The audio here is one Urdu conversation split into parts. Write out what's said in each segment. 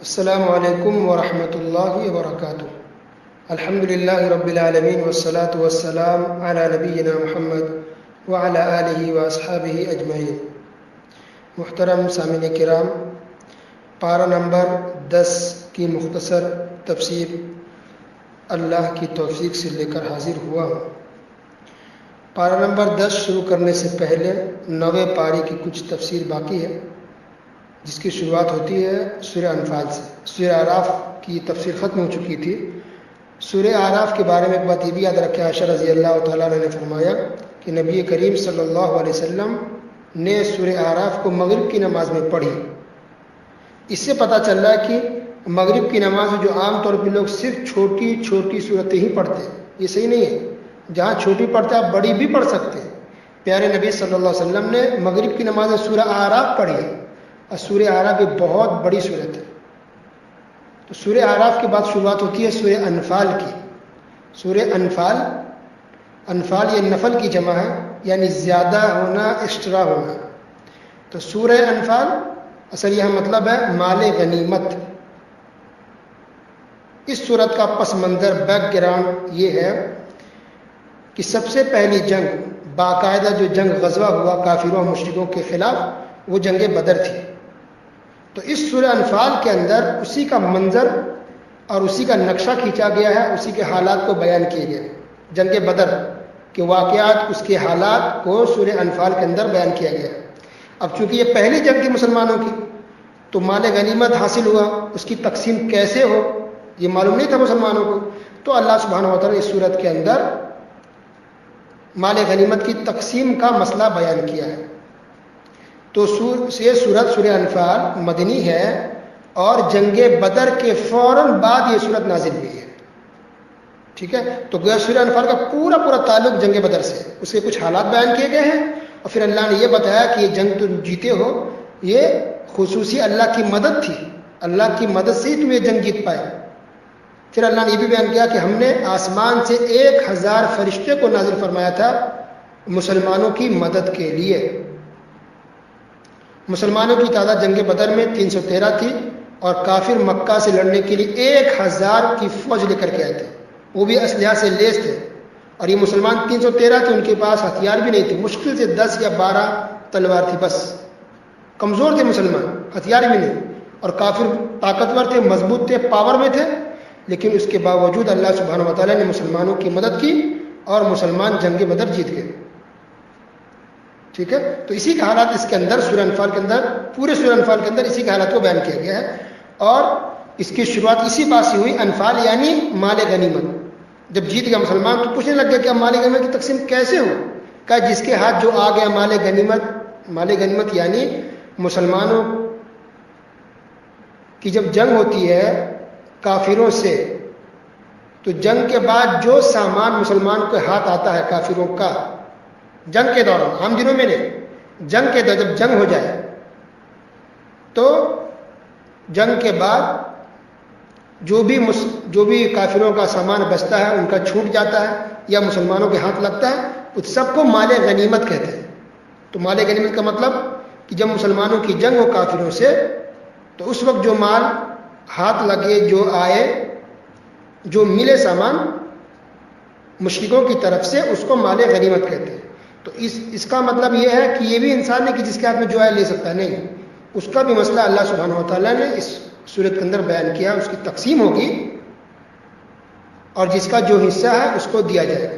السلام علیکم ورحمۃ اللہ وبرکاتہ۔ الحمد للہ رب العالمین والصلاة والسلام علی نبینا محمد وعلی آلہ واصحابہ اجمعین۔ محترم سامعین کرام، پارہ نمبر 10 کی مختصر تفسیر اللہ کی توفیق سے لے کر حاضر ہوا ہوں۔ پارہ نمبر 10 شروع کرنے سے پہلے 9ویں پاری کی کچھ تفسیر باقی ہے، جس کی شروعات ہوتی ہے سورہ انفال سے۔ سورہ اعراف کی تفسیر ختم ہو چکی تھی۔ سورہ اعراف کے بارے میں ایک بات یہ بھی یاد رکھیں، عائشہ رضی اللہ تعالیٰ عنہ نے فرمایا کہ نبی کریم صلی اللہ علیہ وسلم نے سورہ اعراف کو مغرب کی نماز میں پڑھی۔ اس سے پتہ چل رہا ہے کہ مغرب کی نماز میں جو عام طور پہ لوگ صرف چھوٹی چھوٹی صورتیں ہی پڑھتے ہیں، یہ صحیح نہیں ہے۔ جہاں چھوٹی پڑھتے ہیں آپ بڑی بھی پڑھ سکتے ہیں۔ پیارے نبی صلی اللہ علیہ وسلم نے مغرب کی نماز میں سورہ اعراف پڑھی ہے، اور سورہ اعراف ایک بہت بڑی صورت ہے۔ تو سورہ اعراف کے بعد شروعات ہوتی ہے سورہ انفال کی۔ سورہ انفال، انفال یہ نفل کی جمع ہے، یعنی زیادہ ہونا، ایکسٹرا ہونا۔ تو سورہ انفال اصل یہاں مطلب ہے مال غنیمت۔ اس صورت کا پس منظر، بیک گراؤنڈ یہ ہے کہ سب سے پہلی جنگ، باقاعدہ جو جنگ غزوہ ہوا کافروں اور مشرکوں کے خلاف، وہ جنگ بدر تھی۔ تو اس سورہ انفال کے اندر اسی کا منظر اور اسی کا نقشہ کھینچا گیا ہے، اسی کے حالات کو بیان کیے گئے۔ جنگ بدر کے واقعات، اس کے حالات کو سورہ انفال کے اندر بیان کیا گیا ہے۔ اب چونکہ یہ پہلی جنگ تھی مسلمانوں کی، تو مال غنیمت حاصل ہوا، اس کی تقسیم کیسے ہو یہ معلوم نہیں تھا مسلمانوں کو۔ تو اللہ سبحانہ و تعالیٰ نے اس صورت کے اندر مال غنیمت کی تقسیم کا مسئلہ بیان کیا ہے۔ تو یہ سورت سورہ انفال مدنی ہے، اور جنگ بدر کے فوراً بعد یہ سورت نازل ہوئی ہے۔ ٹھیک ہے، تو گویا سورہ انفال کا پورا تعلق جنگ بدر سے، اس کے کچھ حالات بیان کیے گئے ہیں، اور پھر اللہ نے یہ بتایا کہ یہ جنگ تم جیتے ہو، یہ خصوصی اللہ کی مدد تھی، اللہ کی مدد سے ہی تم یہ جنگ جیت پائے۔ پھر اللہ نے یہ بھی بیان کیا کہ ہم نے آسمان سے 1000 فرشتے کو نازل فرمایا تھا مسلمانوں کی مدد کے لیے۔ مسلمانوں کی تعداد جنگ بدر میں 313 تھی، اور کافر مکہ سے لڑنے کے لیے 1000 کی فوج لے کر کے آئے تھے، وہ بھی اسلحہ سے لیس تھے۔ اور یہ مسلمان 313 تھے، ان کے پاس ہتھیار بھی نہیں تھے، مشکل سے 10 یا 12 تلوار تھی بس۔ کمزور تھے مسلمان، ہتھیار بھی نہیں، اور کافر طاقتور تھے، مضبوط تھے، پاور میں تھے۔ لیکن اس کے باوجود اللہ سبحانہ و تعالیٰ نے مسلمانوں کی مدد کی، اور مسلمان جنگ بدر جیت گئے۔ ٹھیک ہے، تو اسی کے حالات اس کے اندر سورہ انفال کے اندر، پورے سورہ انفال کے اندر اسی کے حالات کو بیان کیا گیا ہے۔ اور اس کی شروعات اسی بات سے ہوئی، انفال یعنی مال غنیمت۔ جب جیت گیا مسلمان تو پوچھنے لگ گیا کہ اب مال غنیمت کی تقسیم کیسے ہو؟ کہ جس کے ہاتھ جو آ گیا مال غنیمت، مال غنیمت یعنی مسلمانوں کی جب جنگ ہوتی ہے کافروں سے، تو جنگ کے بعد جو سامان مسلمان کے ہاتھ آتا ہے کافروں کا، جنگ کے دوران، عام دنوں میں نہیں، جنگ کے دوران جب جنگ ہو جائے تو جنگ کے بعد جو بھی کافروں کا سامان بچتا ہے، ان کا چھوٹ جاتا ہے یا مسلمانوں کے ہاتھ لگتا ہے، اس سب کو مال غنیمت کہتے ہیں۔ تو مال غنیمت کا مطلب کہ جب مسلمانوں کی جنگ ہو کافروں سے، تو اس وقت جو مال ہاتھ لگے، جو آئے، جو ملے سامان مشرکوں کی طرف سے، اس کو مال غنیمت کہتے ہیں۔ تو اس کا مطلب یہ ہے کہ یہ بھی انسان ہے کہ جس کے ہاتھ میں جو آئے لے سکتا ہے، نہیں، اس کا بھی مسئلہ اللہ سبحانہ و تعالیٰ نے اس صورت کے اندر بیان کیا، اس کی تقسیم ہوگی، اور جس کا جو حصہ ہے اس کو دیا جائے گا۔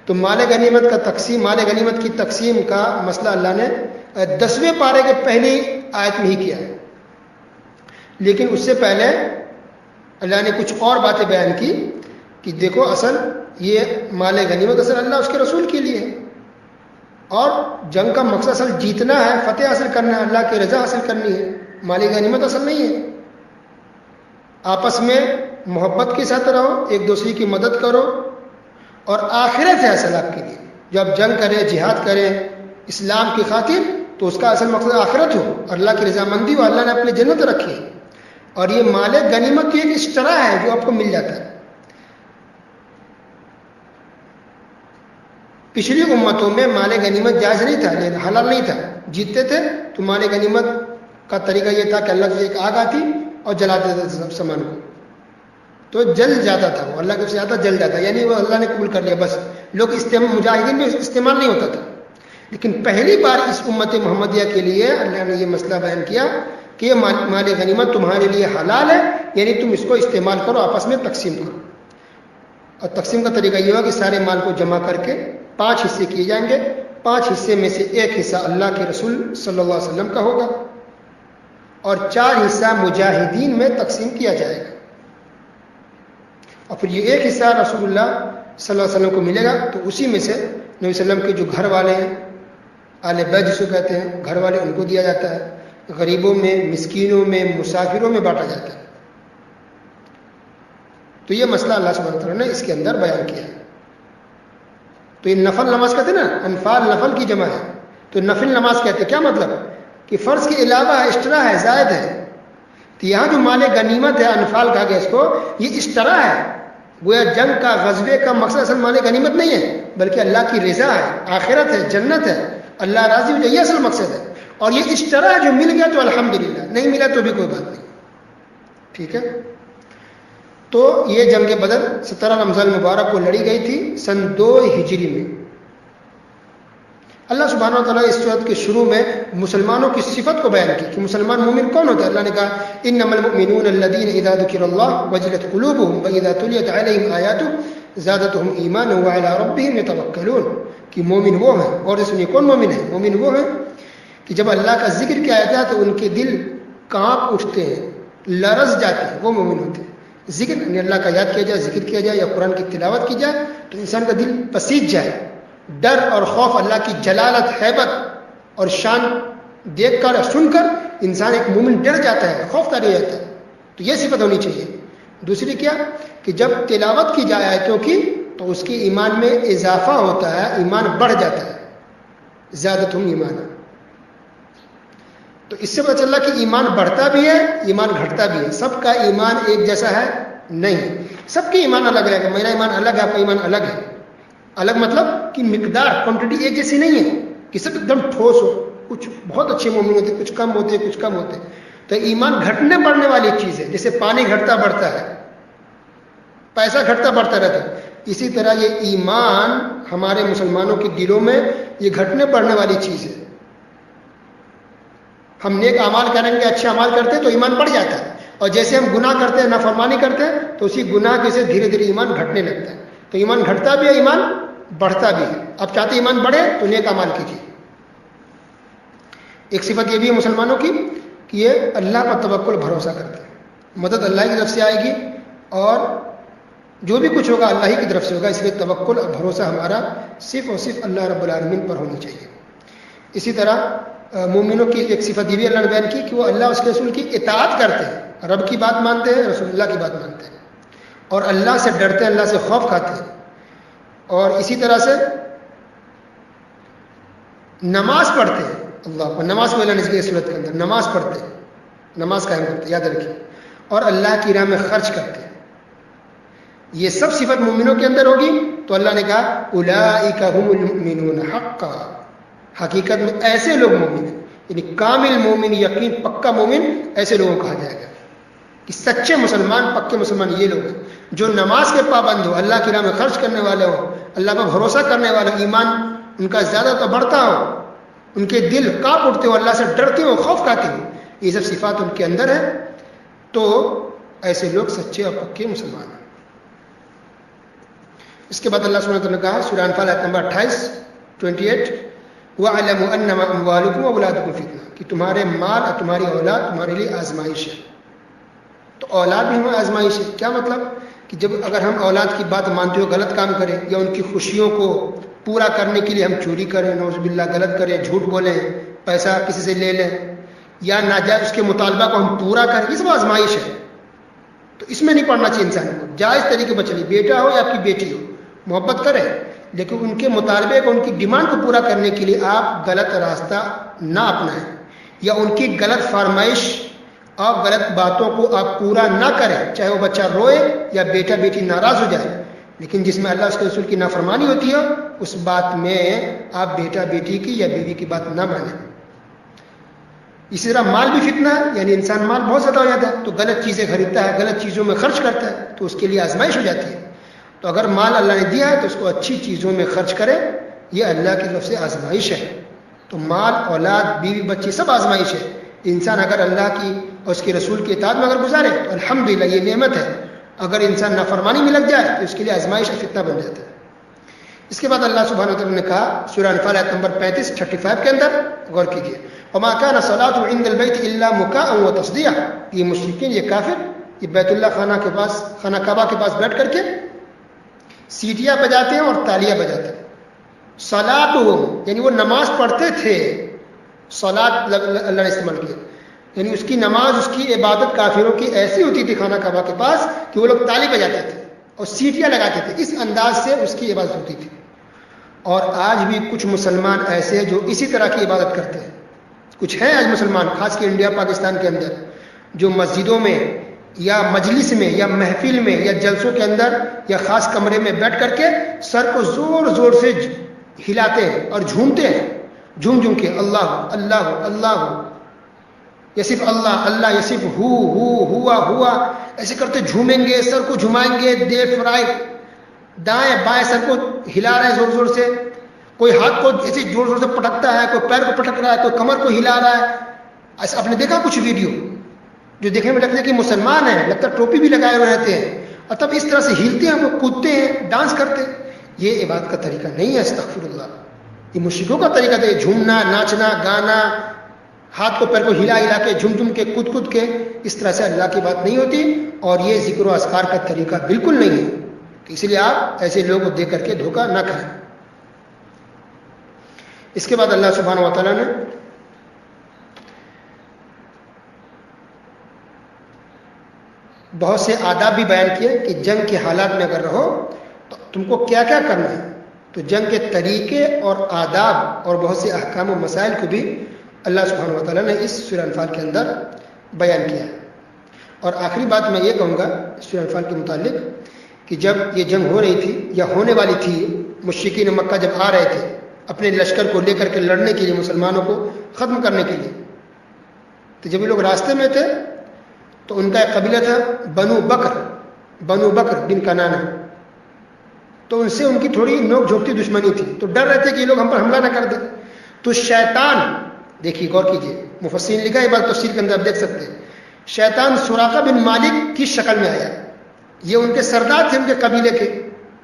تو مال غنیمت کا تقسیم، مال غنیمت کی تقسیم کا مسئلہ اللہ نے 10ویں پارے کے پہلی آیت میں ہی کیا ہے۔ لیکن اس سے پہلے اللہ نے کچھ اور باتیں بیان کی کہ دیکھو اصل یہ مال غنیمت اصل اللہ اس کے رسول کے لیے ہے، اور جنگ کا مقصد اصل جیتنا ہے، فتح حاصل کرنا ہے، اللہ کی رضا حاصل کرنی ہے، مال غنیمت اصل نہیں ہے۔ آپس میں محبت کے ساتھ رہو، ایک دوسرے کی مدد کرو، اور آخرت ہے اصل آپ کے لیے۔ جو آپ جنگ کریں، جہاد کریں اسلام کی خاطر، تو اس کا اصل مقصد آخرت ہو، اللہ کی رضامندی ہو، اللہ نے اپنی جنت رکھی ہے۔ اور یہ مال غنیمت کی ایک اشترا ہے جو آپ کو مل جاتا ہے۔ پچھلی امتوں میں مال غنیمت جائز نہیں تھا، لیکن حلال نہیں تھا، جیتتے تھے تو مال غنیمت کا طریقہ یہ تھا کہ اللہ سے ایک آگ آتی، اور جلا دیتا تھا سامان کو، تو جل جاتا تھا، وہ اللہ کے سے آتا جل جاتا، یعنی وہ اللہ نے قبول کر لیا بس. لوگ مجاہدین میں استعمال نہیں ہوتا تھا. لیکن پہلی بار اس امت محمدیہ کے لیے اللہ نے یہ مسئلہ بیان کیا کہ یہ مال غنیمت تمہارے لیے حلال ہے، یعنی تم اس کو استعمال کرو، آپس میں تقسیم کرو. اور تقسیم کا طریقہ یہ ہوا کہ سارے مال کو جمع کر کے 5 حصے کیے جائیں گے. 5 حصے میں سے 1 حصہ اللہ کے رسول صلی اللہ علیہ وسلم کا ہوگا اور 4 حصہ مجاہدین میں تقسیم کیا جائے گا. اور پھر یہ 1 حصہ رسول اللہ صلی اللہ علیہ وسلم کو ملے گا، تو اسی میں سے نبی صلی اللہ علیہ وسلم کے جو گھر والے ہیں، آل بیت جس کو کہتے ہیں، گھر والے، ان کو دیا جاتا ہے. غریبوں میں، مسکینوں میں، مسافروں میں بانٹا جاتا ہے. تو یہ مسئلہ اللہ سبحانہ وتعالیٰ نے اس کے اندر بیان کیا ہے. تو یہ نفل نماز کہتے ہیں نا، انفال نفل کی جمع ہے، تو نفل نماز کہتے ہیں. کیا مطلب؟ کہ فرض کے علاوہ ہے، اشترا ہے، زائد ہے. تو یہاں جو مال غنیمت ہے، انفال کہا گیا اس کو، یہ اشترا ہے. گویا جنگ کا، غزوے کا مقصد اصل مال غنیمت نہیں ہے، بلکہ اللہ کی رضا ہے، آخرت ہے، جنت ہے، اللہ راضی ہو جائے، یہ اصل مقصد ہے. اور یہ اشترا جو مل گیا تو الحمدللہ، نہیں ملا تو بھی کوئی بات نہیں. ٹھیک ہے. تو یہ جنگ بدر 17 رمضان مبارک کو لڑی گئی تھی سن 2 ہجری میں. اللہ سبحانہ وتعالیٰ اس صورت کے شروع میں مسلمانوں کی صفت کو بیان کی کہ مسلمان مومن کون ہوتا ہے. اللہ نے کہا انما المؤمنون الذين اذا ذكر الله وجلت قلوبهم واذا تليت عليهم آياته زادتهم ایمانا وعلى ربهم يتوکلون. کہ مومن وہ ہیں، اور سنیے کون مومن ہے؟ مومن وہ ہیں کہ جب اللہ کا ذکر کیا جاتا ہے تو ان کے دل کانپ اٹھتے ہیں، لرز جاتے ہیں، وہ مومن ہوتے ہیں. ذکر یعنی اللہ کا یاد کیا جائے، ذکر کیا جائے یا قرآن کی تلاوت کی جائے تو انسان کا دل پسیج جائے. ڈر اور خوف، اللہ کی جلالت، ہیبت اور شان دیکھ کر اور سن کر انسان ایک مومن ڈر جاتا ہے، خوف طاری ہو جاتا ہے. تو یہ صفت ہونی چاہیے. دوسری کیا کہ جب تلاوت کی جائے آیتوں کی تو اس کی ایمان میں اضافہ ہوتا ہے، ایمان بڑھ جاتا ہے. زیادتہم ایمانا. تو اس سے پتہ چلا کہ ایمان بڑھتا بھی ہے، ایمان گھٹتا بھی ہے. سب کا ایمان ایک جیسا ہے نہیں، سب کے ایمان الگ الگ ہے. میرا ایمان الگ ہے، آپ کا ایمان الگ ہے. الگ مطلب کہ مقدار، کوانٹٹی ایک جیسی نہیں ہے کہ سب ایک دم ٹھوس ہو. کچھ بہت اچھے مومن ہوتے، کچھ کم ہوتے، کچھ کم ہوتے. تو ایمان گھٹنے بڑھنے والی چیز ہے. جیسے پانی گھٹتا بڑھتا ہے، پیسہ گھٹتا بڑھتا رہتا ہے، اسی طرح یہ ایمان ہمارے مسلمانوں کے دلوں میں یہ گھٹنے بڑھنے والی چیز ہے. ہم نیک اعمال کریں گے، اچھے اعمال کرتے ہیں تو ایمان بڑھ جاتا ہے. اور جیسے ہم گناہ کرتے ہیں، نافرمانی کرتے ہیں، تو اسی گناہ کے سے دھیرے دھیرے ایمان گھٹنے لگتا ہے. تو ایمان گھٹتا بھی ہے، ایمان بڑھتا بھی ہے. اب چاہتے ایمان بڑھے تو نیک اعمال کیجیے. ایک صفت یہ بھی ہے مسلمانوں کی کہ یہ اللہ پر توکل، بھروسہ کرتے ہیں. مدد اللہ کی طرف سے آئے گی اور جو بھی کچھ ہوگا اللہ ہی کی طرف سے ہوگا. اس لیے توکل اور بھروسہ ہمارا صرف اور صرف اللہ رب العالمین پر ہونی چاہیے. اسی طرح مومنوں کی ایک صفت یہ بھی اللہ نے بیان کی کہ وہ اللہ اس کے رسول کی اطاعت کرتے ہیں. رب کی بات مانتے ہیں، رسول اللہ کی بات مانتے ہیں، اور اللہ سے ڈرتے ہیں، اللہ سے خوف کھاتے ہیں. اور اسی طرح سے نماز پڑھتے ہیں. اللہ پر نماز کو اللہ نے اس کی صورت کے اندر نماز پڑھتے ہیں، نماز قائم کرتے ہیں، یاد رکھیے. اور اللہ کی راہ میں خرچ کرتے ہیں. یہ سب صفت مومنوں کے اندر ہوگی تو اللہ نے کہا اولئک هم المؤمنون حقا. حقیقت میں ایسے لوگ مومن ہیں، یعنی کامل مومن، یقین پکا مومن، ایسے لوگوں کو کہا جائے گا کہ سچے مسلمان، پکے مسلمان یہ لوگ ہیں جو نماز کے پابند ہو، اللہ کی راہ میں خرچ کرنے والے ہو، اللہ پر بھروسہ کرنے والے ہو، ایمان ان کا زیادہ تو بڑھتا ہو، ان کے دل کانپ اٹھتے ہو، اللہ سے ڈرتے ہو، خوف کھاتے ہو. یہ سب صفات ان کے اندر ہے. تو ایسے لوگ سچے اور پکے مسلمان ہیں. اس کے بعد اللہ سبحانہ وتعالیٰ نے کہا سورہ انفال آیت نمبر 28 وَاعْلَمُوا أَنَّمَا أَمْوَالُكُمْ وَأَوْلَادُكُمْ فِتْنَةٌ. کہ تمہارے مال اور تمہاری اولاد تمہارے لیے آزمائش ہے. تو اولاد بھی ہمیں آزمائش ہے. کیا مطلب؟ کہ جب اگر ہم اولاد کی بات مانتے ہو، غلط کام کریں یا ان کی خوشیوں کو پورا کرنے کے لیے ہم چوری کریں، نعوذ باللہ غلط کریں، جھوٹ بولیں، پیسہ کسی سے لے لیں، یا ناجائز اس کے مطالبہ کو ہم پورا کریں، یہ سب آزمائش ہے. تو اس میں نہیں پڑنا چاہیے انسان کو. جائز طریقے پر چلیے، بیٹا ہو یا آپ کی بیٹی ہو، محبت کریں، لیکن ان کے مطالبے کو، ان کی ڈیمانڈ کو پورا کرنے کے لیے آپ غلط راستہ نہ اپنائیں، یا ان کی غلط فرمائش اور غلط باتوں کو آپ پورا نہ کریں. چاہے وہ بچہ روئے یا بیٹا بیٹی ناراض ہو جائے، لیکن جس میں اللہ اس کے رسول کی نافرمانی ہوتی ہے اس بات میں آپ بیٹا بیٹی کی یا بیوی کی بات نہ مانیں. اسی طرح مال بھی فتنہ ہے، یعنی انسان مال بہت زیادہ ہو جاتا ہے تو غلط چیزیں خریدتا ہے، غلط چیزوں میں خرچ کرتا ہے تو اس کے لیے آزمائش ہو جاتی ہے. تو اگر مال اللہ نے دیا ہے تو اس کو اچھی چیزوں میں خرچ کرے، یہ اللہ کی طرف سے آزمائش ہے. تو مال، اولاد، بیوی بچے سب آزمائش ہے. انسان اگر اللہ کی اور اس کے رسول کی اطاعت میں اگر گزارے تو الحمدللہ یہ نعمت ہے. اگر انسان نافرمانی میں لگ جائے تو اس کے لیے آزمائش اور فتنہ بن جاتا ہے. اس کے بعد اللہ سبحانہ و تعالیٰ نے کہا سورہ انفال آیت نمبر 35 کے اندر غور کیجیے، وما كان صلاة عند البيت الا مكاء وتصديا. یہ مشرکین، یہ کافر، یہ بیت اللہ خانہ کعبہ کے پاس بیٹھ کر کے سیٹیاں بجاتے ہیں اور تالیاں بجاتے ہیں. صلاتہم یعنی وہ نماز پڑھتے تھے. صلات اللہ نے استعمال کیا، یعنی اس کی نماز، اس کی عبادت کافروں کی ایسی ہوتی تھی خانہ کعبہ کے پاس کہ وہ لوگ تالی بجاتے تھے اور سیٹیاں لگاتے تھے. اس انداز سے اس کی عبادت ہوتی تھی. اور آج بھی کچھ مسلمان ایسے ہیں جو اسی طرح کی عبادت کرتے ہیں. کچھ ہیں آج مسلمان، خاص کر انڈیا پاکستان کے اندر، جو مسجدوں میں یا مجلس میں یا محفل میں یا جلسوں کے اندر یا خاص کمرے میں بیٹھ کر کے سر کو زور زور سے ہلاتے ہیں اور جھومتے ہیں، جھوم جھوم کے اللہ اللہ اللہ، یا صرف اللہ اللہ، یا صرف ہوا ایسے کرتے جھومیں گے، سر کو جھمائیں گے، لیفٹ رائٹ، دائیں بائیں سر کو ہلا رہے ہیں زور زور سے. کوئی ہاتھ کو ایسے زور زور سے پٹکتا ہے، کوئی پیر کو پٹک رہا ہے، کوئی کمر کو ہلا رہا ہے. ایسا آپ نے دیکھا کچھ ویڈیو جو دیکھنے میں لگتا ہے کہ مسلمان ہیں، لگتا ہے ٹوپی بھی لگائے ہوئے رہتے ہیں اور تب اس طرح سے ہلتے ہیں، وہ کودتے ہیں، ڈانس کرتے ہیں. یہ عبادت کا طریقہ نہیں ہے، استغفر اللہ. یہ مشرکوں کا طریقہ تھا، جھومنا، ناچنا، گانا، ہاتھ کو پیر کو ہلا ہلا کے، جھم جھم کے، کود کے. اس طرح سے اللہ کی بات نہیں ہوتی اور یہ ذکر و اذکار کا طریقہ بالکل نہیں ہے. اس لیے آپ ایسے لوگوں کو دیکھ کر کے دھوکہ نہ کھائیں. اس کے بعد اللہ سبحانہ و تعالیٰ نے بہت سے آداب بھی بیان کیے کہ جنگ کے حالات میں اگر رہو تو تم کو کیا کیا کرنا ہے. تو جنگ کے طریقے اور آداب اور بہت سے احکام و مسائل کو بھی اللہ سبحانہ و تعالیٰ نے اس سورہ انفال کے اندر بیان کیا ہے. اور آخری بات میں یہ کہوں گا سورہ انفال کے متعلق کہ جب یہ جنگ ہو رہی تھی یا ہونے والی تھی، مشرکین مکہ جب آ رہے تھے اپنے لشکر کو لے کر کے لڑنے کے لیے، مسلمانوں کو ختم کرنے کے لیے، تو جب یہ لوگ راستے میں تھے تو ان کا ایک قبیلہ تھا بنو بکر بن کنانہ. تو ان سے ان کی تھوڑی نوک جھوک دشمنی تھی، تو ڈر رہے تھے کہ یہ لوگ ہم پر حملہ نہ کر دیں. تو شیطان، دیکھیے غور کیجیے، مفسرین لکھا ہے، بات تفسیر کے اندر آپ دیکھ سکتے ہیں، شیطان سراقہ بن مالک کی شکل میں آیا. یہ ان کے سردار تھے، ان کے قبیلے کے،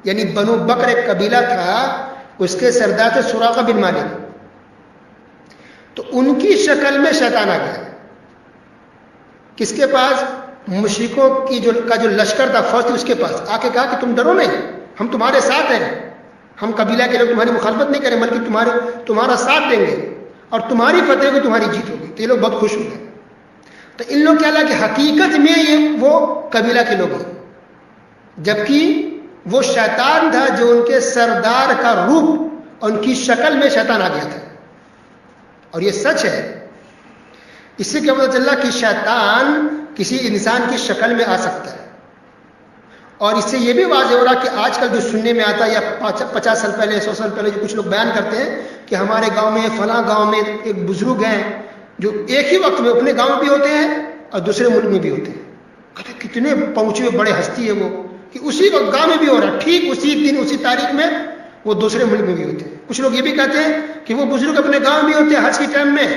یعنی بنو بکر ایک قبیلہ تھا، اس کے سردار تھے سراقہ بن مالک. تو ان کی شکل میں شیطان آ گیا. کس کے پاس؟ مشرکوں کی جو لشکر تھا، فوج تھی، اس کے پاس آ کے کہا کہ تم ڈرو نہیں، ہم تمہارے ساتھ ہیں، ہم قبیلہ کے لوگ تمہاری مخالفت نہیں کریں بلکہ تمہارا ساتھ دیں گے اور تمہاری فتح ہوگی، تمہاری جیت ہوگی. تو یہ لوگ بہت خوش ہوئے. تو ان لوگ کیا لگا کہ حقیقت میں یہ وہ قبیلہ کے لوگ ہیں، جبکہ وہ شیطان تھا جو ان کے سردار کا روپ اور ان کی شکل میں شیطان آ گیا تھا. اور یہ سچ ہے. اس سے کیا پتہ چلا کہ شیطان کسی انسان کی شکل میں آ سکتا ہے. اور اس سے یہ بھی واضح ہو رہا کہ آج کل جو سننے میں آتا ہے، یا 50 سال پہلے 100 سال پہلے جو کچھ لوگ بیان کرتے ہیں کہ ہمارے گاؤں میں فلاں گاؤں میں ایک بزرگ ہیں جو ایک ہی وقت میں اپنے گاؤں بھی ہوتے ہیں اور دوسرے ملک میں بھی ہوتے ہیں. کہتے کتنے پہنچے ہوئے بڑے ہستی ہے وہ کہ اسی وقت گاؤں میں بھی ہو رہا ہے، ٹھیک اسی دن اسی تاریخ میں وہ دوسرے ملک میں بھی ہوتے ہیں. کچھ لوگ یہ بھی کہتے ہیں کہ وہ بزرگ اپنے گاؤں بھی ہوتے ہیں، حج کے ٹائم میں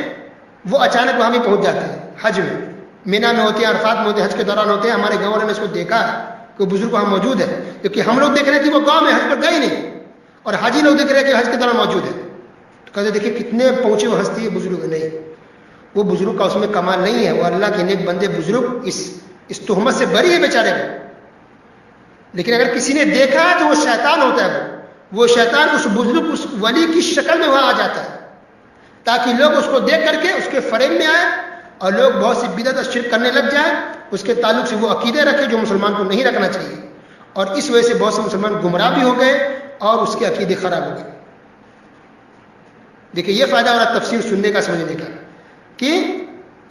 وہ اچانک وہاں بھی پہنچ جاتے ہیں. حج میں مینا میں ہوتے ہیں، عرفات میں ہوتے ہیں، حج کے دوران ہوتے ہیں. ہمارے گاؤں والوں نے اس کو دیکھا ہے کہ بزرگ وہاں موجود ہے، کیونکہ ہم لوگ دیکھ رہے تھے وہ گاؤں میں حج پر گئے نہیں، اور حاجی لوگ دیکھ رہے ہیں کہ حج کے دوران موجود ہے. تو کہتے دیکھیں کتنے پہنچے ہوئے ہستی ہے بزرگ. نہیں، وہ بزرگ کا اس میں کمال نہیں ہے. وہ اللہ کے نیک بندے بزرگ اس تہمت سے بری ہے بیچارے کو. لیکن اگر کسی نے دیکھا ہے تو وہ شیطان ہوتا ہے. وہ شیطان اس بزرگ، اس ولی کی شکل میں وہاں آ جاتا ہے تاکہ لوگ اس کو دیکھ کر کے اس کے فریب میں آئے اور لوگ بہت سی بدعت اور شرک کرنے لگ جائیں، اس کے تعلق سے وہ عقیدے رکھے جو مسلمان کو نہیں رکھنا چاہیے. اور اس وجہ سے بہت سے مسلمان گمراہ بھی ہو گئے اور اس کے عقیدے خراب ہو گئے. دیکھیے یہ فائدہ ہو رہا تفسیر سننے کا، سمجھنے کا، کہ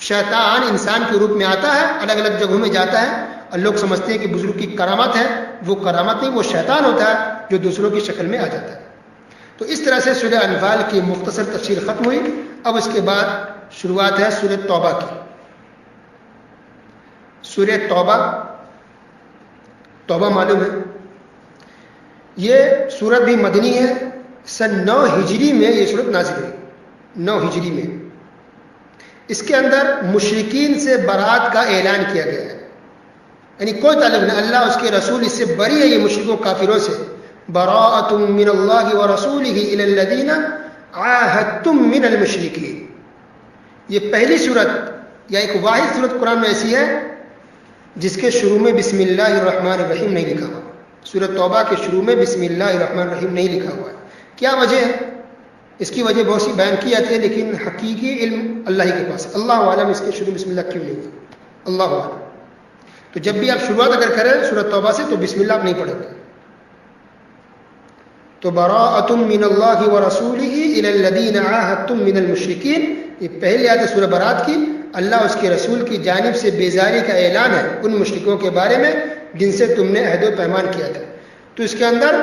شیطان انسان کے روپ میں آتا ہے، الگ الگ جگہوں میں جاتا ہے اور لوگ سمجھتے ہیں کہ بزرگ کی کرامت ہے. وہ کرامت نہیں، وہ شیطان ہوتا ہے جو دوسروں کی شکل میں آ جاتا ہے. تو اس طرح سے سورہ انفال کی مختصر تفسیر ختم ہوئی. اب اس کے بعد شروعات ہے سورۃ توبہ کی. سورۃ توبہ معلوم ہے یہ سورت بھی مدنی ہے. سن 9 ہجری میں یہ سورت نازل ہوئی. 9 ہجری میں اس کے اندر مشرکین سے برات کا اعلان کیا گیا ہے. یعنی کوئی تعلق نہیں, اللہ اس کے رسول اس سے بری ہے یہ مشرکوں کافروں سے. براءۃ من اللہ ورسولہ الی الذین عاہدتم من المشرکین. یہ پہلی صورت یا ایک واحد صورت قرآن میں ایسی ہے جس کے شروع میں بسم اللہ الرحمن الرحیم نہیں لکھا ہوا. سورۃ توبہ کے شروع میں بسم اللہ الرحمن الرحیم نہیں لکھا ہوا ہے. کیا وجہ ہے؟ اس کی وجہ بہت سی بیان کی جاتی ہے, لیکن حقیقی علم اللہ ہی کے پاس ہے. اللہ عالم اس کے شروع میں بسم اللہ کیوں نہیں ہوا, اللہ عالم. تو جب بھی آپ شروعات اگر کریں سورۃ توبہ سے تو بسم اللہ آپ نہیں پڑھیں گے. تو براءۃ من اللہ ورسولہ الی الذین عاہدتم من المشرکین, یہ پہلی آیت ہے سورہ برات کی. اللہ اس کے رسول کی جانب سے بیزاری کا اعلان ہے ان مشرکوں کے بارے میں جن سے تم نے عہد و پیمان کیا تھا. تو اس کے اندر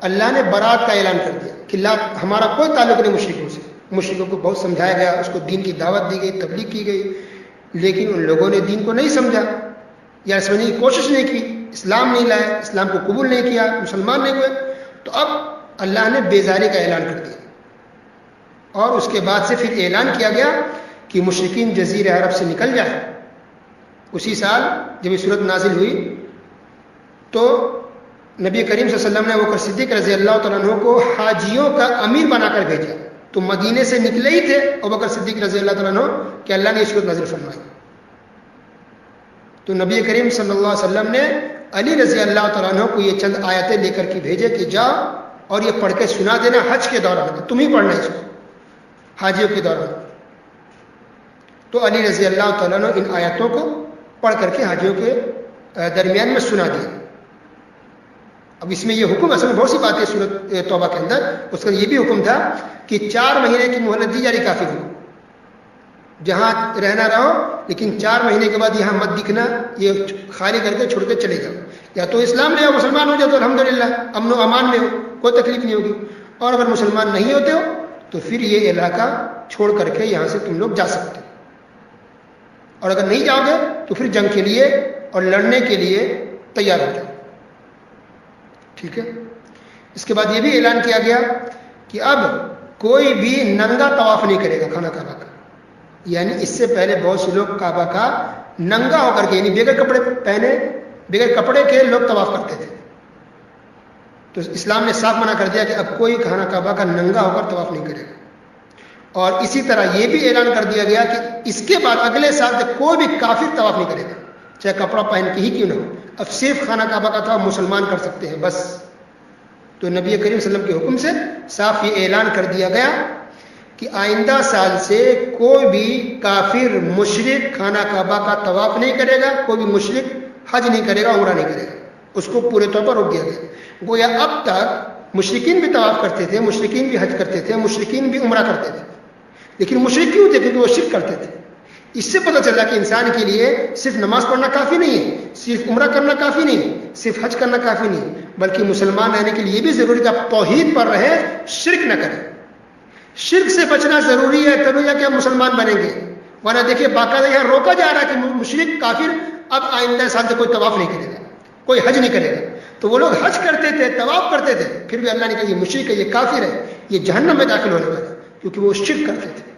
اللہ نے برات کا اعلان کر دیا کہ ہمارا کوئی تعلق نہیں مشرکوں سے. مشرکوں کو بہت سمجھایا گیا, اس کو دین کی دعوت دی گئی, تبلیغ کی گئی, لیکن ان لوگوں نے دین کو نہیں سمجھا یا سمجھنے کی کوشش نہیں کی, اسلام نہیں لائے, اسلام کو قبول نہیں کیا, مسلمان نہیں ہوئے. تو اب اللہ نے بیزاری کا اعلان کر دیا, اور اس کے بعد سے پھر اعلان کیا گیا کہ مشرکین جزیرہ عرب سے نکل جائے. اسی سال جب یہ صورت نازل ہوئی تو نبی کریم صلی اللہ علیہ وسلم نے ابوبکر صدیق رضی اللہ تعالیٰ عنہ کو حاجیوں کا امیر بنا کر بھیجا. تو مدینے سے نکلے ہی تھے ابوبکر صدیق رضی اللہ تعالیٰ عنہ کہ اللہ نے یہ صورت نازل فرمائی. تو نبی کریم صلی اللہ علیہ وسلم نے علی رضی اللہ تعالیٰ عنہ کو یہ چند آیتیں لے کر کے بھیجے کہ جاؤ اور یہ پڑھ کے سنا دینا حج کے دوران, تم ہی پڑھنا ہے اس کو حاجیوں کے دوران. تو علی رضی اللہ تعالیٰ عنہ ان آیتوں کو پڑھ کر کے حاجیوں کے درمیان میں سنا دیا. اب اس میں یہ حکم, اصل میں بہت سی باتیں سورۃ توبہ کے اندر, اس کا یہ بھی حکم تھا کہ 4 مہینے کی مہلت دی جا رہی کافر کو, جہاں رہنا رہو لیکن 4 مہینے کے بعد یہاں مت دکھنا, یہ خالی کر کے چھوڑ کے چلے جاؤ. یا تو اسلام لے آؤ, مسلمان ہو جاؤ تو الحمدللہ امن و امان میں ہو, کوئی تکلیف نہیں ہوگی. اور اگر مسلمان نہیں ہوتے ہو تو پھر یہ علاقہ چھوڑ کر کے یہاں سے تم لوگ جا سکتے ہو. اور اگر نہیں جاؤ گے تو پھر جنگ کے لیے اور لڑنے کے لیے تیار ہو جاؤ. ٹھیک ہے. اس کے بعد یہ بھی اعلان کیا گیا کہ اب کوئی بھی ننگا طواف نہیں کرے گا خانہ کعبہ کا. یعنی اس سے پہلے بہت سے لوگ کعبہ کا ننگا ہو کر کے, یعنی بغیر کپڑے پہنے, بغیر کپڑے کے لوگ طواف کرتے تھے. تو اسلام نے صاف منع کر دیا کہ اب کوئی خانہ کعبہ کا ننگا ہو کر طواف نہیں کرے گا. اور اسی طرح یہ بھی اعلان کر دیا گیا کہ اس کے بعد اگلے سال تک کوئی بھی کافر طواف نہیں کرے گا, چاہے کپڑا پہن کے ہی کیوں نہ ہو. اب صرف خانہ کعبہ کا طواف مسلمان کر سکتے ہیں بس. تو نبی کریم صلی اللہ علیہ وسلم کے حکم سے صاف یہ اعلان کر دیا گیا کہ آئندہ سال سے کوئی بھی کافر مشرک خانہ کعبہ کا طواف نہیں کرے گا, کوئی بھی مشرک حج نہیں کرے گا, عمرہ نہیں کرے گا. اس کو پورے طور پر روک دیا گیا. گویا اب تک مشرکین بھی طواف کرتے تھے, مشرکین بھی حج کرتے تھے, مشرکین بھی عمرہ کرتے تھے, لیکن مشرک کیوں تھے؟ کیونکہ وہ شرک کرتے تھے. اس سے پتہ چلا کہ انسان کے لیے صرف نماز پڑھنا کافی نہیں ہے, صرف عمرہ کرنا کافی نہیں ہے, صرف حج کرنا کافی نہیں ہے, بلکہ مسلمان رہنے کے لیے بھی ضروری ہے کہ آپ توحید پر رہیں, شرک نہ کریں. شرک سے بچنا ضروری ہے, تبھی جا کے آپ مسلمان بنیں گے. ورنہ دیکھیے باقاعدہ یہاں روکا جا رہا ہے کہ مشرک کافر اب آئندہ سال سے کوئی طواف نہیں کرے گا, کوئی حج نہیں کرے گا. تو وہ لوگ حج کرتے تھے, طواف کرتے تھے, پھر بھی اللہ نے کہا یہ مشرک ہے, یہ کافر ہے, یہ جہنم میں داخل ہونے والا ہے, کیونکہ وہ شرک کرتے تھے.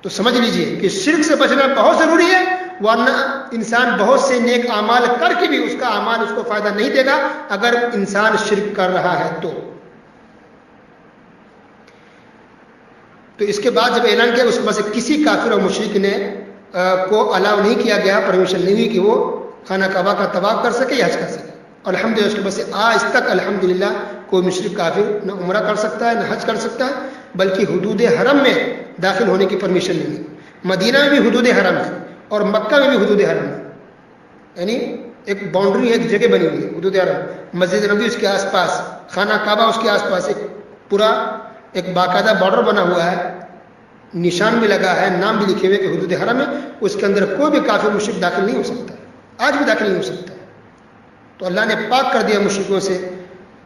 تو سمجھ لیجئے کہ شرک سے بچنا بہت ضروری ہے, ورنہ انسان بہت سے نیک اعمال کر کے بھی اس کا اعمال اس کو فائدہ نہیں دے گا اگر انسان شرک کر رہا ہے تو. تو اس کے بعد جب اعلان کیا اس کے بعد سے کسی کافر اور مشرک نے کو الاؤ نہیں کیا گیا, پرمیشن نہیں ہوئی کہ وہ خانہ کعبہ کا طواف کر سکے یا حج کر سکے. الحمدللہ اس کے بعد سے آج تک الحمدللہ کوئی مشرک کافر نہ عمرہ کر سکتا ہے نہ حج کر سکتا ہے, بلکہ حدود حرم میں داخل ہونے کی پرمیشن نہیں ہے. مدینہ میں بھی حدود حرم ہے اور مکہ میں بھی حدود حرم ہے, یعنی ایک باؤنڈری, ایک جگہ بنی ہوئی ہے حدود حرم. مسجد نبی اس کے آس پاس, خانہ کعبہ اس کے آس پاس, ایک پورا ایک باقاعدہ بارڈر بنا ہوا ہے, نشان بھی لگا ہے, نام بھی لکھے ہوئے کہ حدود حرم ہے. اس کے اندر کوئی بھی کافر مشرک داخل نہیں ہو سکتا, آج بھی داخل نہیں ہو سکتا. تو اللہ نے پاک کر دیا مشرکوں سے,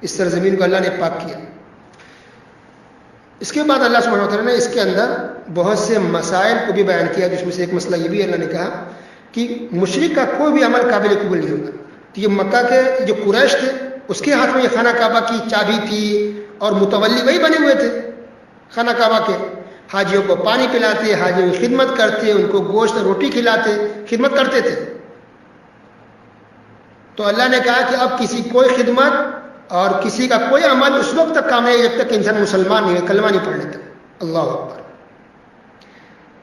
اس سرزمین کو اللہ نے پاک کیا. اس کے بعد اللہ سبحانہ و تعالیٰ نے اس کے اندر بہت سے مسائل کو بھی بیان کیا، جس میں سے ایک مسئلہ یہ بھی اللہ نے کہا کہ مشرک کا کوئی بھی عمل قابل قبول نہیں ہوگا. تو یہ مکہ کے جو قریش تھے اس کے ہاتھ میں یہ خانہ کعبہ کی چابی تھی اور متولی وہی بنے ہوئے تھے خانہ کعبہ کے. حاجیوں کو پانی پلاتے، حاجیوں کی خدمت کرتے، ان کو گوشت روٹی کھلاتے، خدمت کرتے تھے. تو اللہ نے کہا کہ اب کسی کوئی خدمت اور کسی کا کوئی عمل اس وقت تک کام نہیں جب تک کہ انسان مسلمان نہیں ہے، کلمہ نہیں پڑھ لیتا. اللہ اکبر.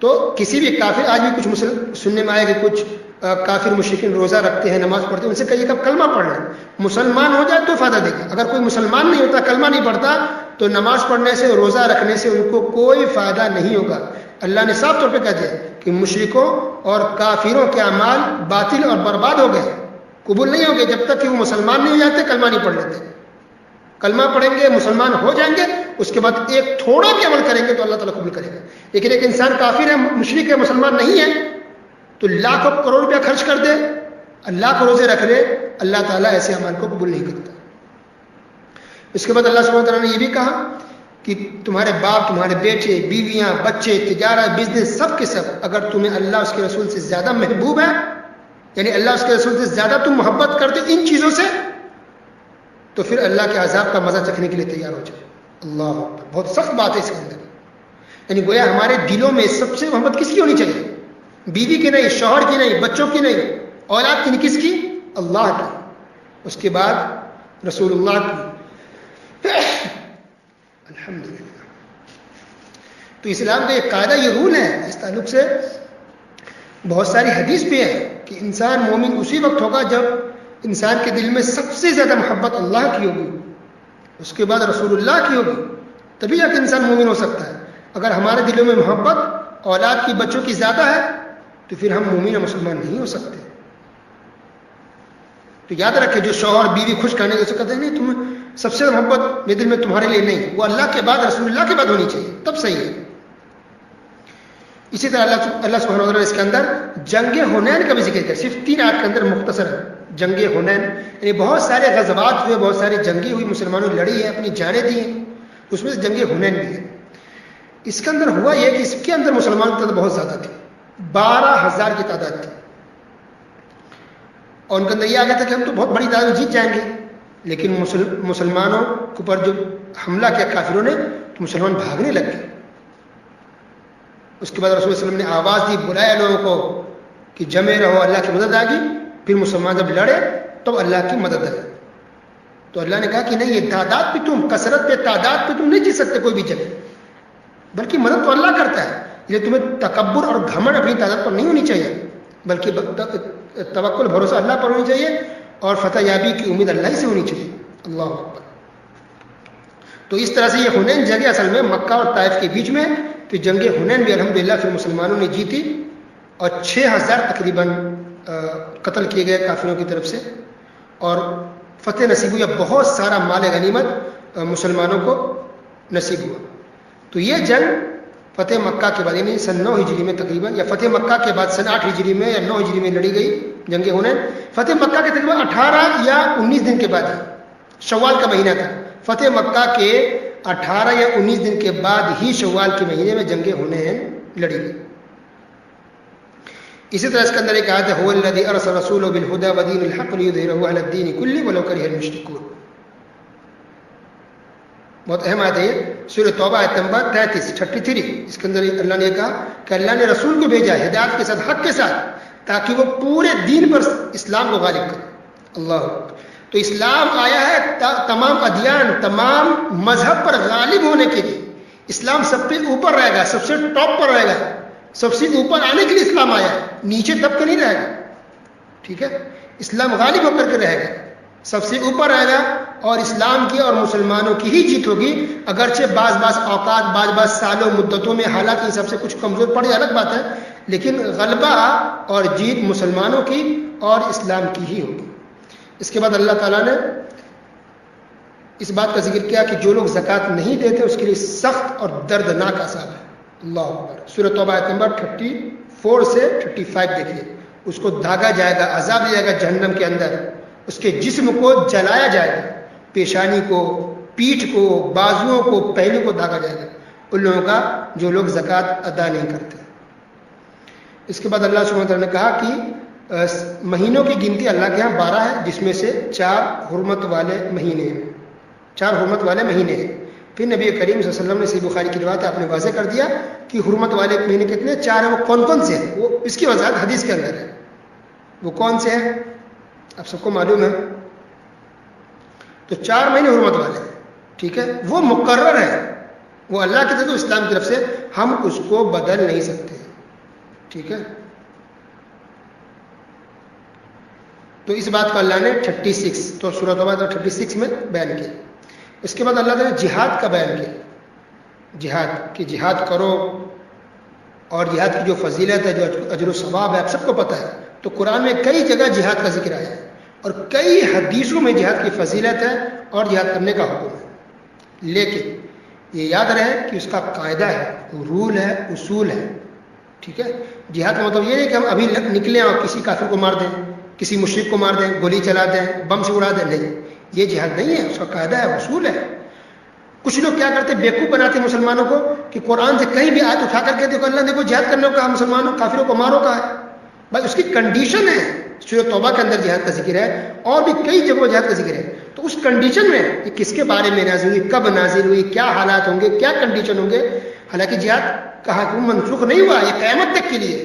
تو کسی بھی کافر، آج بھی کچھ سننے میں آئے کہ کچھ کافر مشرکین روزہ رکھتے ہیں، نماز پڑھتے ہیں، ان سے کہیے کہ کلمہ پڑھ لیں. مسلمان ہو جائے تو فائدہ دے گا. اگر کوئی مسلمان نہیں ہوتا، کلمہ نہیں پڑھتا، تو نماز پڑھنے سے، روزہ رکھنے سے ان کو کوئی فائدہ نہیں ہوگا. اللہ نے صاف طور پہ کہہ دیا کہ مشرکوں اور کافروں کے اعمال باطل اور برباد ہو گئے، قبول نہیں ہو گئے جب تک کہ وہ مسلمان نہیں ہو جاتے، کلمہ نہیں پڑھ لیتے. کلمہ پڑھیں گے، مسلمان ہو جائیں گے، اس کے بعد ایک تھوڑا بھی عمل کریں گے تو اللہ تعالیٰ قبول کرے گا. لیکن ایک انسان کافر ہے، مشرک ہے، مسلمان نہیں ہے، تو لاکھ کروڑ روپیہ خرچ کر دے، اللہ کو روزے رکھ لے، اللہ تعالیٰ ایسے عمل کو قبول نہیں کرتا. اس کے بعد اللہ سبحانہ وتعالیٰ نے یہ بھی کہا کہ تمہارے باپ، تمہارے بیٹے، بیویاں، بچے، تجارت، بزنس، سب کے سب اگر تمہیں اللہ اس کے رسول سے زیادہ محبوب ہے، یعنی اللہ اس کے رسول سے زیادہ تم محبت کرتے ان چیزوں سے، تو پھر اللہ کے عذاب کا مزہ چکھنے کے لیے تیار ہو جائے. اللہ اکبر. بہت سخت بات ہے اس کے اندر. یعنی گویا ہمارے دلوں میں سب سے محبت کس کی ہونی چاہیے؟ بیوی کی نہیں، شوہر کی نہیں، بچوں کی نہیں، اولاد کی نہیں، کس کی؟ اللہ کی. اس کے بعد رسول اللہ کی. الحمدللہ. تو اسلام کا یہ قاعدہ، یہ رول ہے. اس تعلق سے بہت ساری حدیث بھی ہے کہ انسان مومن اسی وقت ہوگا جب انسان کے دل میں سب سے زیادہ محبت اللہ کی ہوگی، اس کے بعد رسول اللہ کی ہوگی، تبھی جا کے انسان مومن ہو سکتا ہے. اگر ہمارے دلوں میں محبت اولاد کی، بچوں کی زیادہ ہے تو پھر ہم مومن اور مسلمان نہیں ہو سکتے. تو یاد رکھے، جو شوہر بیوی خوش کرنے کے کہتے ہیں نہیں تم سب سے محبت میرے دل میں تمہارے لیے نہیں، وہ اللہ کے بعد، رسول اللہ کے بعد ہونی چاہیے، تب صحیح ہے. اسی طرح اللہ سبحانہ وتعالیٰ نے اس کے اندر جنگ حنین کا بھی ذکر کیا، صرف 3 آیت کے اندر مختصر ہے. جنگ حنین یعنی بہت سارے غزوات ہوئے، بہت ساری جنگیں ہوئی، مسلمانوں نے لڑی ہے، اپنی جانیں دی ہیں، اس میں سے جنگ حنین بھی ہے. اس کے اندر ہوا یہ کہ اس کے اندر مسلمانوں کی تعداد بہت زیادہ تھی، 12,000 کی تعداد تھی، اور ان کے اندر یہ آ گیا تھا کہ ہم تو بہت بڑی تعداد جیت جائیں گے. لیکن مسلمانوں کے اوپر جو حملہ کیا کافروں نے، تو مسلمان بھاگنے لگ گئے. اس کے بعد رسول اللہ علیہ وسلم نے آواز دی، بلایا لوگوں کو کہ جمع رہو، اللہ کی مدد آ گئی. پھر مسلمان جب لڑے تو اللہ کی مدد آئی. تو اللہ نے کہا کہ نہیں، یہ تعداد پہ تم، کثرت پہ، تعداد پہ تم نہیں جیت سکتے کوئی بھی جگہ، بلکہ مدد تو اللہ کرتا ہے. یہ تمہیں تکبر اور گھمنڈ اپنی تعداد پر نہیں ہونی چاہیے، بلکہ توکل، بھروسہ اللہ پر ہونی چاہیے، اور فتح یابی کی امید اللہ ہی سے ہونی چاہیے. اللہ اکبر. تو اس طرح سے یہ حنین جنگ اصل میں مکہ اور طائف کے بیچ میں. تو جنگ حنین بھی الحمدللہ پھر مسلمانوں نے جیتی، اور 6,000 تقریباً قتل کیے گئے کافروں کی طرف سے، اور فتح نصیب ہوئی. بہت سارا مال غنیمت مسلمانوں کو نصیب ہوا. تو یہ جنگ فتح مکہ کے بعد، یعنی سن 9 ہجری میں تقریباً، یا فتح مکہ کے بعد سن 8 ہجری میں یا 9 ہجری میں لڑی گئی جنگ حنین. فتح مکہ کے تقریباً 18 یا 19 دن کے بعد ہی، شوال کا مہینہ تھا، فتح مکہ کے 18 یا 19 دن کے بعد ہی شوال کے مہینے میں جنگ حنین لڑی گئی. اسی طرح اس کے اندر ایک آیت ہے، هو الذی ارسل رسولہ بالہدی ودین الحق لیظہرہ علی الدین کلہ ولو کرہ المشرکون. بہت اہم آیت ہے یہ، سورہ توبہ آیت نمبر 33. اس کے اندر اللہ نے کہا کہ اللہ نے رسول کو بھیجا ہدایت کے ساتھ، حق کے ساتھ، تاکہ وہ پورے دین پر اسلام کو غالب کرے. اللہ. تو اسلام آیا ہے تمام ادیان، تمام مذہب پر غالب ہونے کے لیے. اسلام سب پہ اوپر رہے گا، سب سے ٹاپ پر رہے گا، سب سے اوپر آنے کے لیے اسلام آیا ہے، نیچے دب کے نہیں رہے گا. ٹھیک ہے، اسلام غالب ہو کر کے رہے گا، سب سے اوپر رہے گا، اور اسلام کی اور مسلمانوں کی ہی جیت ہوگی. اگرچہ بعض اوقات، بعض سالوں، مدتوں میں حالات اس سب سے کچھ کمزور پڑے، الگ بات ہے، لیکن غلبہ اور جیت مسلمانوں کی اور اسلام کی ہی ہوگی. اس کے بعد اللہ تعالیٰ نے اس بات کا ذکر کیا کہ جو لوگ زکوٰۃ نہیں دیتے اس کے لیے سخت اور دردناک عذاب ہے. اللہ اکبر. سورہ توبہ آیت نمبر 34 سے 35 دیکھیے. اس کو داغا جائے گا، عذاب دیا جائے گا جہنم کے اندر، اس کے جسم کو جلایا جائے گا، پیشانی کو، پیٹھ کو، بازوؤں کو، پہلو کو داغا جائے گا، ان لوگوں کا جو لوگ زکوٰۃ ادا نہیں کرتے۔ اس کے بعد اللہ سبحانہ وتعالیٰ نے کہا کہ مہینوں کی گنتی اللہ کے ہاں 12 ہے، جس میں سے 4 حرمت والے مہینے ہیں، 4 حرمت والے مہینے ہیں۔ پھر نبی کریم صلی اللہ علیہ وسلم نے صحیح بخاری کی روایت آپ نے واضح کر دیا کہ حرمت والے مہینے کتنے 4 ہیں، وہ کون کون سے ہیں، وہ اس کی وضاحت حدیث کے اندر ہے۔ وہ کون سے ہیں آپ سب کو معلوم ہے، تو 4 مہینے حرمت والے ہیں، ٹھیک ہے، وہ مقرر ہے، وہ اللہ کی طرف سے، اسلام کی طرف سے، ہم اس کو بدل نہیں سکتے، ٹھیک ہے۔ تو اس بات کو اللہ نے 36 تو سورۃ توبہ 36 میں بیان کیا۔ اس کے بعد اللہ تعالیٰ نے جہاد کا بیان کیا، جہاد کہ جہاد کرو، اور جہاد کی جو فضیلت ہے، جو اجر و ثواب ہے، آپ سب کو پتہ ہے۔ تو قرآن میں کئی جگہ جہاد کا ذکر آیا ہے، اور کئی حدیثوں میں جہاد کی فضیلت ہے اور جہاد کرنے کا حکم ہے، لیکن یہ یاد رہے کہ اس کا قاعدہ ہے، رول ہے، اصول ہے، ٹھیک ہے۔ جہاد کا مطلب یہ نہیں کہ ہم ابھی نکلیں اور کسی کافر کو مار دیں، کسی مشرک کو مار دیں، گولی چلا دیں، بم سے اڑا دیں، نہیں، یہ جہاد نہیں ہے، اس کا قاعدہ ہے، اصول ہے۔ کچھ لوگ کیا کرتے ہیں، بیوقوف بناتے ہیں مسلمانوں کو کہ قرآن سے کہیں بھی آیت اٹھا کر کے دیکھو اللہ نے کو جہاد کرنے کو کہا، مسلمانوں کافروں کو مارو کہا ہے، بھائی اس کی کنڈیشن ہے۔ سورۃ توبہ کے اندر جہاد کا ذکر ہے، اور بھی کئی جگہوں جہاد کا ذکر ہے، تو اس کنڈیشن میں یہ کس کے بارے میں نازل ہوئی، کب نازل ہوئی، کیا حالات ہوں گے، کیا کنڈیشن ہوں گے۔ حالانکہ جہاد کا حکم منسوخ نہیں ہوا، یہ قیامت تک کے لیے،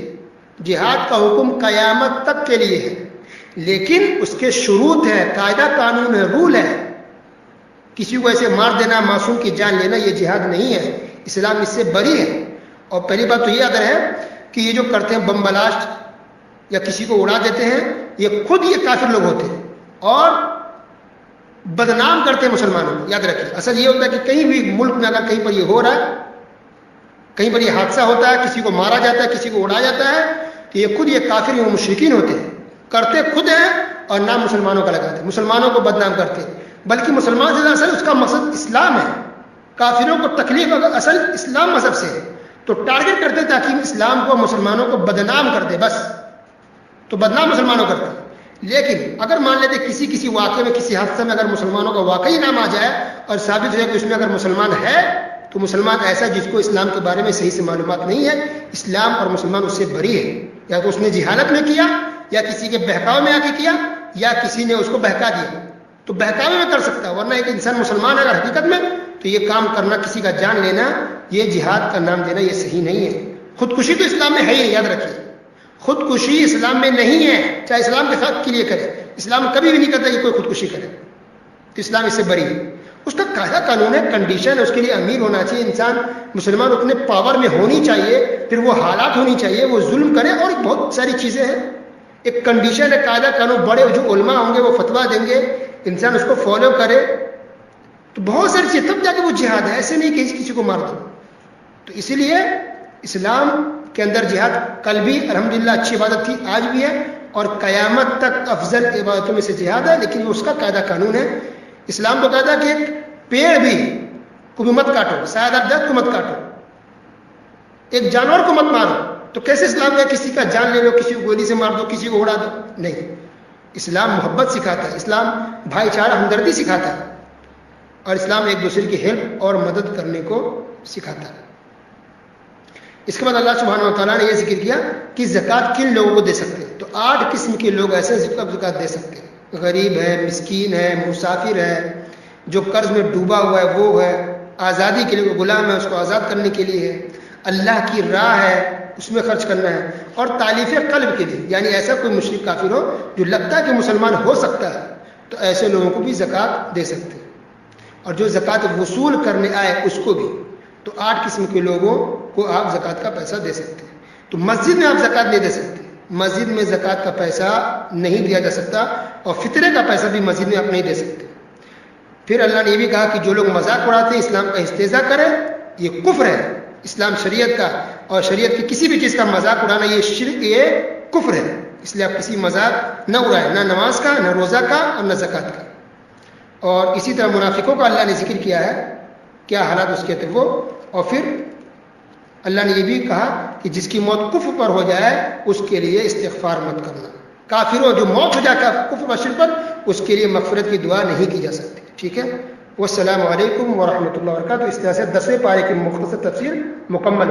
جہاد کا حکم قیامت تک کے لیے ہے، لیکن اس کے شروط ہے، قاعدہ قانون ہے، رول ہے۔ کسی کو ایسے مار دینا، معصوم کی جان لینا، یہ جہاد نہیں ہے، اسلام اس سے بری ہے۔ اور پہلی بات تو یہ یاد رہے کہ یہ جو کرتے ہیں بم بلاسٹ یا کسی کو اڑا دیتے ہیں، یہ خود یہ کافر لوگ ہوتے ہیں اور بدنام کرتے ہیں مسلمانوں کو، یاد رکھیں۔ اصل یہ ہوتا ہے کہ کہیں بھی ملک میں اگر کہیں پر یہ ہو رہا ہے، کہیں پر یہ حادثہ ہوتا ہے، کسی کو مارا جاتا ہے، کسی کو اڑایا جاتا ہے، تو یہ خود یہ کافر و مشرکین ہوتے ہیں، کرتے خود ہیں اور نام مسلمانوں کا لگاتے ہیں، مسلمانوں کو بدنام کرتے ہیں، بلکہ مسلمان سے اصل اس کا مقصد اسلام ہے، کافروں کو تکلیف اصل اسلام مذہب سے ہے، تو ٹارگٹ کرتے تاکہ اسلام کو، مسلمانوں کو بدنام کر دے، بس تو بدنام مسلمانوں کرتے ہیں۔ لیکن اگر مان لیتے کسی واقعے میں، کسی حادثے میں اگر مسلمانوں کا واقعی نام آ جائے اور ثابت ہو جائے کہ اس میں اگر مسلمان ہے، تو مسلمان ایسا جس کو اسلام کے بارے میں صحیح سے معلومات نہیں ہے، اسلام اور مسلمان اس سے بری ہے، یا تو اس نے جہالت میں کیا، یا کسی کے بہکاؤ میں آ کے کیا، یا کسی نے اس کو بہکا دیا، تو بہکاوے میں کر سکتا ہے، ورنہ ایک انسان مسلمان ہے اگر حقیقت میں، تو یہ کام کرنا، کسی کا جان لینا، یہ جہاد کا نام دینا، یہ صحیح نہیں ہے۔ خودکشی تو اسلام میں ہے ہی نہیں، یاد رکھیے، خودکشی اسلام میں نہیں ہے، چاہے اسلام کے حق کے لیے کرے، اسلام کبھی بھی نہیں کرتا کہ کوئی خودکشی کرے، تو اسلام اس سے بری ہے۔ اس کا قاعدہ قانون ہے، کنڈیشن ہے، اس کے لیے امیر ہونا چاہیے، انسان مسلمان اتنے پاور میں ہونی چاہیے، پھر وہ حالات ہونی چاہیے، وہ ظلم کرے، اور بہت ساری چیزیں ہیں، ایک کنڈیشن ہے، قاعدہ قانون، بڑے جو علماء ہوں گے وہ فتویٰ دیں گے، انسان اس کو فالو کرے، تو بہت ساری چیزیں، تب جا کے وہ جہاد ہے، ایسے نہیں کہ کسی کو مار دو۔ تو اسی لیے اسلام کے اندر جہاد کل بھی الحمدللہ اچھی عبادت تھی، آج بھی ہے، اور قیامت تک افضل عبادتوں میں سے جہاد ہے، لیکن وہ اس کا قاعدہ قانون ہے۔ اسلام تو کہتا ہے کہ ایک پیڑ بھی کو بھی مت کاٹو، سایہ دار درخت کو مت کاٹو، ایک جانور کو مت مارو، تو کیسے اسلام کا کسی کا جان لے لو، کسی کو گولی سے مار دو، کسی کو اڑا دو؟ نہیں، اسلام محبت سکھاتا ہے، اسلام بھائی چارہ، ہمدردی سکھاتا ہے، اور اسلام ایک دوسرے کی ہیلپ اور مدد کرنے کو سکھاتا ہے۔ اس کے بعد اللہ سبحانہ و تعالیٰ نے یہ ذکر کیا کہ زکوٰۃ کن لوگوں کو دے سکتے ہیں، تو 8 قسم کے لوگ ایسے ہیں جن کو زکوٰۃ دے سکتے ہیں۔ غریب ہے، مسکین ہے، مسافر ہے، جو قرض میں ڈوبا ہوا ہے وہ ہے، آزادی کے لیے غلام ہے، اس کو آزاد کرنے کے لیے ہے، اللہ کی راہ ہے اس میں خرچ کرنا ہے، اور تالیف قلب کے لیے، یعنی ایسا کوئی مشرک کافر ہو جو لگتا ہے کہ مسلمان ہو سکتا ہے، تو ایسے لوگوں کو بھی زکوٰۃ دے سکتے ہیں، اور جو زکوٰۃ وصول کرنے آئے اس کو بھی۔ تو 8 قسم کے لوگوں کو آپ زکوٰۃ کا پیسہ دے سکتے ہیں۔ تو مسجد میں آپ زکوٰۃ نہیں دے سکتے، مسجد میں زکوٰۃ کا پیسہ نہیں دیا جا سکتا، اور فطرے کا پیسہ بھی مسجد میں آپ نہیں دے سکتے۔ پھر اللہ نے یہ بھی کہا کہ جو لوگ مذاق اڑاتے ہیں، اسلام کا استہزاء کریں، یہ کفر ہے، اسلام شریعت کا اور شریعت کی کسی بھی چیز کا مذاق اڑانا یہ شرک، یہ کفر ہے، اس لیے آپ کسی مذاق نہ اڑائیں، نہ نماز کا، نہ روزہ کا، اور نہ زکوٰۃ کا۔ اور اسی طرح منافقوں کا اللہ نے ذکر کیا ہے، کیا حالات اس کے تھے وہ، اور پھر اللہ نے یہ بھی کہا کہ جس کی موت کفر پر ہو جائے اس کے لیے استغفار مت کرنا، کافروں جو موت ہو جائے کفر و شرک پر، اس کے لیے مغفرت کی دعا نہیں کی جا سکتی، ٹھیک ہے۔ والسلام علیکم ورحمۃ اللہ وبرکاتہ. اس طرح سے 10ویں پارے کی مختصر تفسیر مکمل